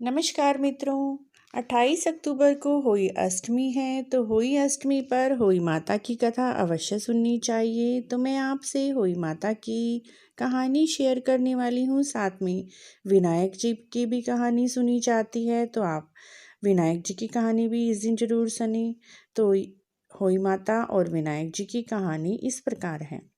नमस्कार मित्रों। 28 अक्टूबर को होली अष्टमी है, तो होली अष्टमी पर होली माता की कथा अवश्य सुननी चाहिए। तो मैं आपसे होली माता की कहानी शेयर करने वाली हूँ। साथ में विनायक जी की भी कहानी सुनी जाती है, तो आप विनायक जी की कहानी भी इस दिन जरूर सुने। तो होली माता और विनायक जी की कहानी इस प्रकार है।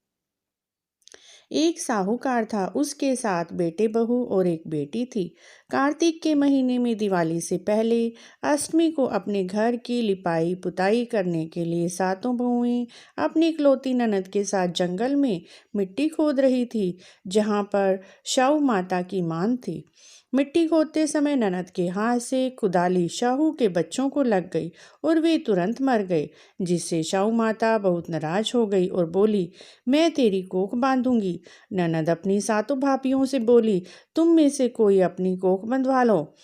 एक साहूकार था, उसके साथ बेटे बहू और एक बेटी थी। कार्तिक के महीने में दिवाली से पहले अष्टमी को अपने घर की लिपाई पुताई करने के लिए सातों बहुएं अपनी इकलौती ननद के साथ जंगल में मिट्टी खोद रही थी, जहां पर शाहू माता की मान थी। मिट्टी खोदते समय ननद के हाथ से कुदाली शाहू के बच्चों को लग गई और वे तुरंत मर गए, जिससे शाहू माता बहुत नाराज हो गई और बोली, मैं तेरी कोख बांधूंगी। ननद अपनी सातों भाभियों से बोली, तुम में से कोई अपनी कोख बंधवा लो।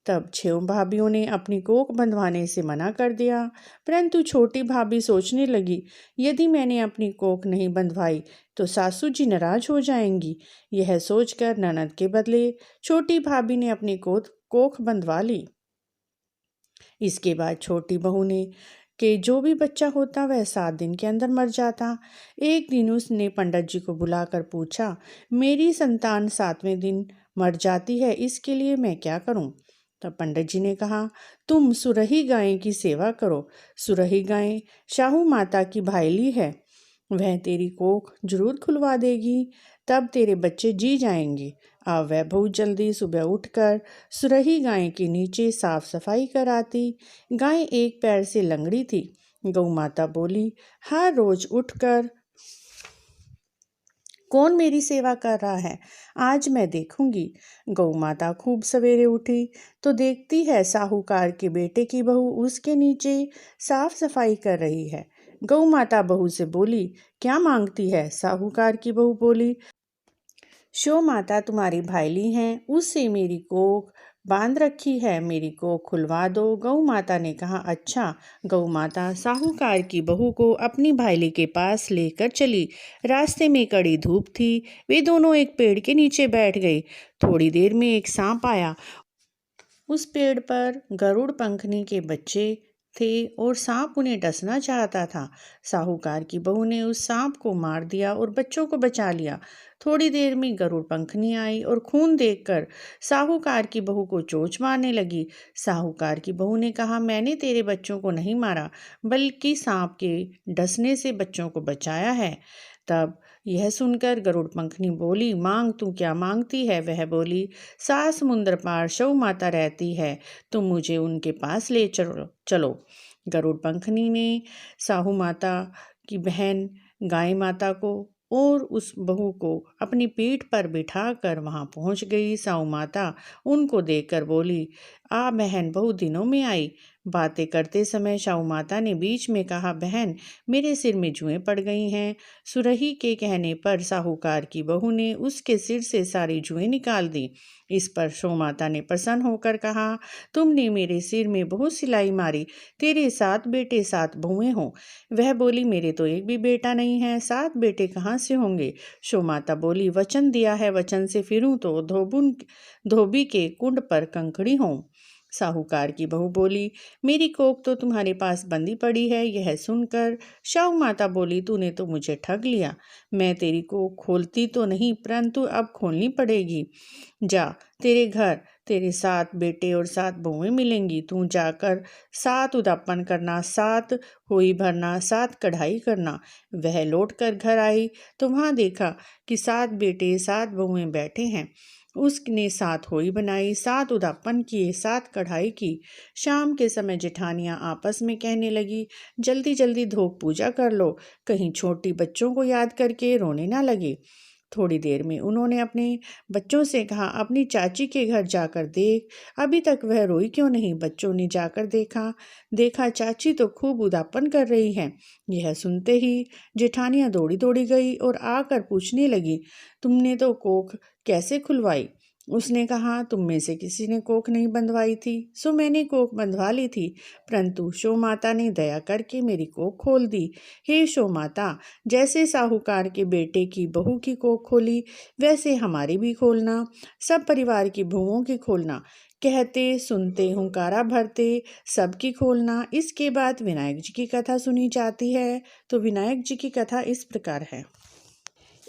तब 6 भाभियों ने अपनी कोख बंधवाने से मना कर दिया, परंतु छोटी भाभी सोचने लगी, यदि मैंने अपनी कोख नहीं बंधवाई तो सासू जी नाराज हो जाएंगी। यह सोचकर ननद के बदले छोटी भाभी ने अपनी कोख बंधवा ली। इसके बाद छोटी बहू ने कि जो भी बच्चा होता वह 7 दिन के अंदर मर जाता। एक दिन उसने पंडित जी को बुलाकर पूछा, मेरी संतान 7वें दिन मर जाती है, इसके लिए मैं क्या करूं? तब पंडित जी ने कहा, तुम सुरही गाय की सेवा करो। सुरही गाय शाहू माता की भाईली है, वह तेरी कोख जरूर खुलवा देगी, तब तेरे बच्चे जी जाएंगे। अब वह बहुत जल्दी सुबह उठकर सुरही गाय के नीचे साफ सफाई कराती। गाय एक पैर से लंगड़ी थी। गौ माता बोली, हर रोज उठकर कौन मेरी सेवा कर रहा है, आज मैं देखूंगी। गौ माता खूब सवेरे उठी तो देखती है साहूकार के बेटे की बहू उसके नीचे साफ सफाई कर रही है। गौ माता बहू से बोली, क्या मांगती है? साहूकार की बहू बोली, शो माता तुम्हारी भाईली हैं, उससे मेरी कोख बांध रखी है, मेरी कोख खुलवा दो। गौ माता ने कहा, अच्छा। गौ माता साहूकार की बहू को अपनी भाईली के पास लेकर चली। रास्ते में कड़ी धूप थी, वे दोनों एक पेड़ के नीचे बैठ गई। थोड़ी देर में एक सांप आया। उस पेड़ पर गरुड़ पंखनी के बच्चे थे और सांप उन्हें डसना चाहता था। साहूकार की बहू ने उस सांप को मार दिया और बच्चों को बचा लिया। थोड़ी देर में गरुड़ पंखनी आई और खून देखकर साहूकार की बहू को चोंच मारने लगी। साहूकार की बहू ने कहा, मैंने तेरे बच्चों को नहीं मारा, बल्कि सांप के डसने से बच्चों को बचाया है। तब यह सुनकर गरुड़ पंखनी बोली, मांग, तू क्या मांगती है? वह बोली, 7 समुद्र पार शव माता रहती है, तुम मुझे उनके पास ले चलो। गरुड़ पंखनी ने साहू माता की बहन गाय माता को और उस बहू को अपनी पीठ पर बिठाकर वहां पहुंच गई। साहू माता उनको देखकर बोली, आ बहन, बहुत दिनों में आई। बातें करते समय साहू माता ने बीच में कहा, बहन, मेरे सिर में जुएं पड़ गई हैं। सुरही के कहने पर साहूकार की बहू ने उसके सिर से सारी जुएं निकाल दी। इस पर शो माता ने प्रसन्न होकर कहा, तुमने मेरे सिर में बहुत सिलाई मारी, तेरे 7 बेटे 7 बहुएं हों। वह बोली, मेरे तो एक भी बेटा नहीं है, 7 बेटे कहाँ से होंगे? शो माता बोली, वचन दिया है, वचन से फिरूं तो धोबी के कुंड पर कंकड़ी हों। साहूकार की बहू बोली, मेरी कोख तो तुम्हारे पास बंदी पड़ी है। यह सुनकर शाहू माता बोली, तूने तो मुझे ठग लिया। मैं तेरी कोख खोलती तो नहीं, परंतु अब खोलनी पड़ेगी। जा, तेरे घर तेरे 7 बेटे और 7 बहुएं मिलेंगी। तू जाकर 7 उद्यापन करना, 7 होई भरना, 7 कढ़ाई करना। वह लौट कर घर आई तो वहां देखा कि 7 बेटे 7 बहुएं बैठे हैं। उसने 7 होई बनाई, 7 उद्यापन किए, 7 कढ़ाई की। शाम के समय जेठानियां आपस में कहने लगी, जल्दी जल्दी धोक पूजा कर लो, कहीं छोटी बच्चों को याद करके रोने ना लगे। थोड़ी देर में उन्होंने अपने बच्चों से कहा, अपनी चाची के घर जाकर देख, अभी तक वह रोई क्यों नहीं? बच्चों ने जाकर देखा चाची तो खूब उदापन कर रही हैं। यह सुनते ही जेठानियां दौड़ी दौड़ी गई और आकर पूछने लगी, तुमने तो कोख कैसे खुलवाई? उसने कहा, तुम में से किसी ने कोख नहीं बंधवाई थी, सो मैंने कोख बंधवा ली थी, परंतु शो माता ने दया करके मेरी कोख खोल दी। हे शो माता, जैसे साहूकार के बेटे की बहू की कोख खोली, वैसे हमारी भी खोलना, सब परिवार की बहुओं की खोलना। कहते सुनते हुंकारा भरते सबकी खोलना। इसके बाद विनायक जी की कथा सुनी जाती है। तो विनायक जी की कथा इस प्रकार है।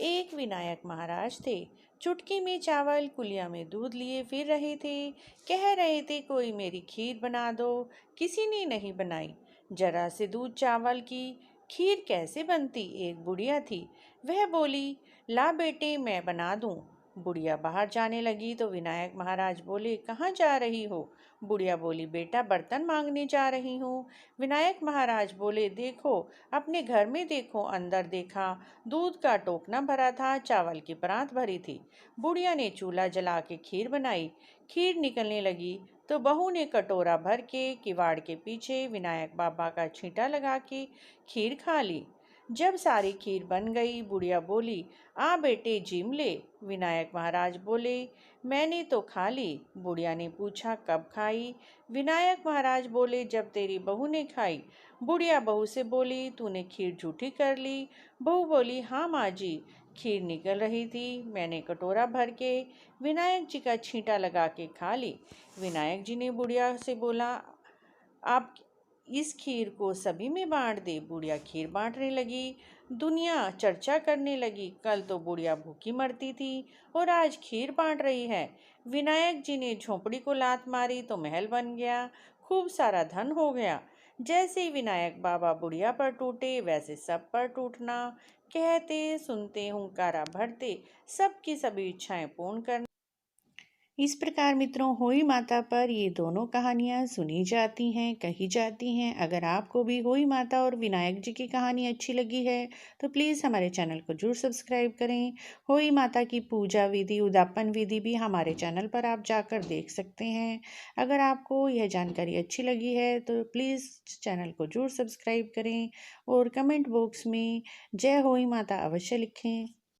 एक विनायक महाराज थे। चुटकी में चावल कुलिया में दूध लिए फिर रहे थे। कह रहे थे कोई मेरी खीर बना दो। किसी ने नहीं बनाई। जरा से दूध चावल की खीर कैसे बनती? एक बुढ़िया थी। वह बोली, ला बेटे मैं बना दूं। बुढ़िया बाहर जाने लगी तो विनायक महाराज बोले, कहाँ जा रही हो? बुढ़िया बोली, बेटा बर्तन मांगने जा रही हूँ। विनायक महाराज बोले, देखो अपने घर में देखो। अंदर देखा, दूध का टोकना भरा था, चावल की परात भरी थी। बुढ़िया ने चूल्हा जला के खीर बनाई। खीर निकलने लगी तो बहू ने कटोरा भर के किवाड़ के पीछे विनायक बाबा का छींटा लगा के खीर खा ली। जब सारी खीर बन गई, बुढ़िया बोली, आ बेटे जिम ले। विनायक महाराज बोले, मैंने तो खा ली। बुढ़िया ने पूछा, कब खाई? विनायक महाराज बोले, जब तेरी बहू ने खाई। बुढ़िया बहू से बोली, तूने खीर झूठी कर ली। बहू बोली, हाँ माँ जी, खीर निकल रही थी, मैंने कटोरा भर के विनायक जी का छींटा लगा के खा ली। विनायक जी ने बुढ़िया से बोला, आप इस खीर को सभी में बांट दे। बुढ़िया खीर बांटने लगी। दुनिया चर्चा करने लगी, कल तो बुढ़िया भूखी मरती थी और आज खीर बांट रही है। विनायक जी ने झोंपड़ी को लात मारी तो महल बन गया, खूब सारा धन हो गया। जैसे ही विनायक बाबा बुढ़िया पर टूटे, वैसे सब पर टूटना। कहते सुनते हुंकारा भरते सबकी सभी इच्छाएं पूर्ण करना। इस प्रकार मित्रों, होई माता पर ये दोनों कहानियाँ सुनी जाती हैं, कही जाती हैं। अगर आपको भी होई माता और विनायक जी की कहानी अच्छी लगी है तो प्लीज़ हमारे चैनल को जरूर सब्सक्राइब करें। होई माता की पूजा विधि, उद्यापन विधि भी हमारे चैनल पर आप जाकर देख सकते हैं। अगर आपको यह जानकारी अच्छी लगी है तो प्लीज़ चैनल को जरूर सब्सक्राइब करें और कमेंट बॉक्स में जय होई माता अवश्य लिखें।